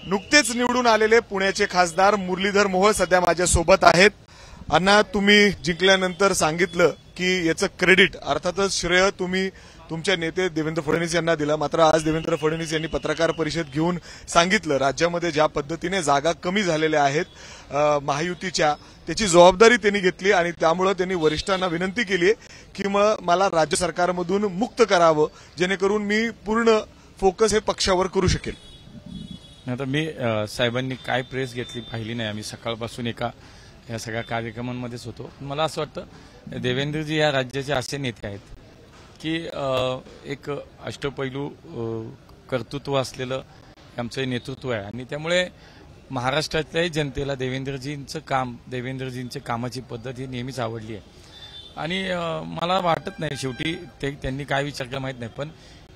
नुकतेच निवडून आलेले पुण्याचे खासदार मुरलीधर मोहोळ सध्या माझ्या सोबत आहेत। अण्णा, तुम्ही जिंकल्यानंतर सांगितलं की याचं क्रेडिट अर्थातच श्रेय तुम्ही तुमच्या नेते देवेंद्र फडणवीस यांना दिलं। मात्र आज देवेंद्र फडणवीस यांनी पत्रकार परिषद घेऊन सांगितलं राज्यामध्ये ज्या पद्धतीने जागा कमी झालेल्या आहेत महायुतीच्या, त्याची जबाबदारी त्यांनी घेतली आणि त्यामुळे त्यांनी वरिष्ठांना विनंती केली की मला राज्य सरकारमधून मुक्त करावं, जेणेकरून मी पूर्ण फोकस हे पक्षावर करू शकेल। आता मी साहेबांनी काय प्रेस घेतली पाहिली नाही, आम्ही सकाळपासून या सगळ्या कार्यक्रमांमध्येच होतो। मला असं वाटतं देवेंद्रजी या राज्याचे असे नेते आहेत की एक अष्टपैलू कर्तृत्व असलेलं आमचं नेतृत्व आहे आणि त्यामुळे महाराष्ट्रातल्याही जनतेला देवेंद्रजींचं काम, देवेंद्रजींच्या कामाची पद्धत ही नेहमीच आवडली आहे आणि मला वाटत नाही शेवटी त्यांनी काय विचार केला माहित नाही, पण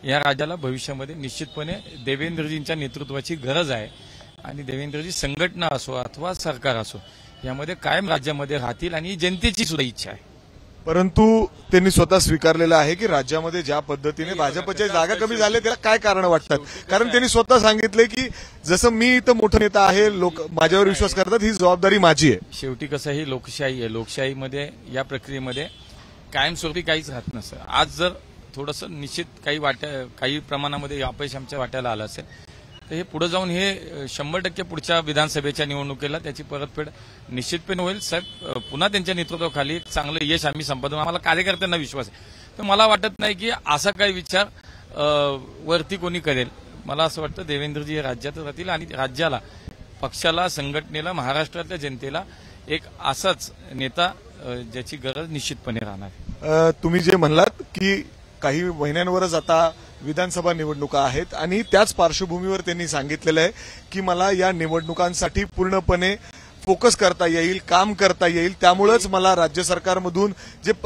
या राज्याला भविष्यामध्ये निश्चितपणे देवेंद्रजींच्या नेतृत्वाची गरज आहे आणि देवेंद्रजी संघटना असो अथवा सरकार असो यामध्ये कायम राज्यामध्ये राहतील आणि जनतेची सुद्धा इच्छा आहे। परंतु त्यांनी स्वतः स्वीकारलेलं आहे की राज्यामध्ये ज्या पद्धतीने भाजपच्या जागा कमी झाल्या त्याला काय कारण वाटतात, कारण त्यांनी स्वतः सांगितले की जसं मी इथं मोठा नेता आहे, लोक माझ्यावर विश्वास करतात, ही जबाबदारी माझी आहे। शेवटी कसं ही लोकशाही आहे, लोकशाहीमध्ये या प्रक्रियेमध्ये कायमस्वरूपी काहीच राहत नसतं। आज जर थोडंसं निश्चित काही प्रमाणामध्ये अपयश आमच्या वाट्याला आलं असेल तर हे पुढे जाऊन हे 100% पुढच्या विधानसभेच्या निवडणुकीला त्याची परतफेड निश्चितपणे होईल। साहेब पुन्हा त्यांच्या नेतृत्वाखाली चांगलं यश आम्ही संपादन, आम्हाला कार्यकर्त्यांना विश्वास आहे। तर मला वाटत नाही की असा काही विचार वरती कोणी करेल। मला असं वाटतं देवेंद्रजी हे राज्यात राहतील आणि राज्याला, पक्षाला, संघटनेला, महाराष्ट्रातल्या जनतेला एक असाच नेता ज्याची गरज निश्चितपणे राहणार। तुम्ही जे म्हणलात की काही महिन्यांवरच आता विधानसभा निवडणुका आहेत आणि त्याच पार्श्वभूमीवर त्यांनी सांगितलेलं आहे की मला या निवडणुकांसाठी पूर्णपणे फोकस करता येईल, काम करता येईल, त्यामुळेच मला राज्य सरकारमधून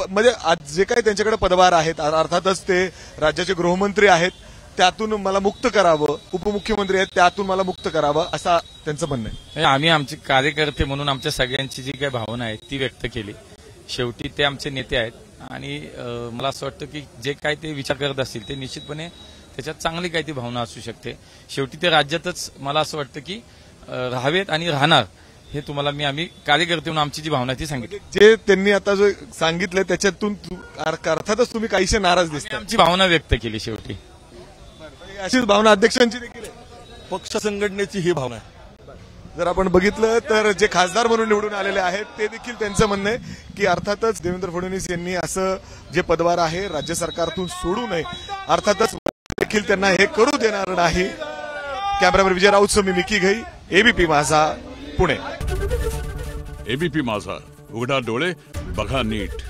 म्हणजे आज जे काही त्यांच्याकडे पदभार आहेत, अर्थातच ते राज्याचे गृहमंत्री आहेत, त्यातून मला मुक्त करावं, उपमुख्यमंत्री आहेत त्यातून मला मुक्त करावं, असं त्यांचं म्हणणं आहे। आम्ही आमचे कार्यकर्ते म्हणून आमच्या सगळ्यांची जी काही भावना आहे ती व्यक्त केली। शेवटी ते आमचे नेते आहेत आणि मला असं वाटतं की जे काय ते विचार करत असतील ते निश्चितपणे त्याच्यात चांगली काही ती भावना असू शकते। शेवटी ते राज्यातच मला असं वाटतं की राहावेत आणि राहणार, हे तुम्हाला आम्ही कार्यकर्ते म्हणून आमची जी भावना ती सांगितली। जे त्यांनी आता जो सांगितलं त्याच्यातून अर्थातच तुम्ही काहीशे नाराज दिसता, आमची भावना व्यक्त केली। शेवटी अशीच भावना अध्यक्षांची देखील आहे, पक्ष संघटनेची ही भावना आहे। जर आपण बघितलं तर जे खासदार म्हणून निवडून आलेले आहेत ते देखील त्यांचं म्हणणं आहे की अर्थातच देवेंद्र फडणवीस यांनी असं जे पदभार आहे राज्य सरकारतून सोडू नये, अर्थातच देखील त्यांना हे करू देणार नाही। कॅमेरामॅन विजय राऊत, मी मिकी घई, एबीपी माझा, पुणे। एबीपी माझा, उघडा डोळे बघा नीट।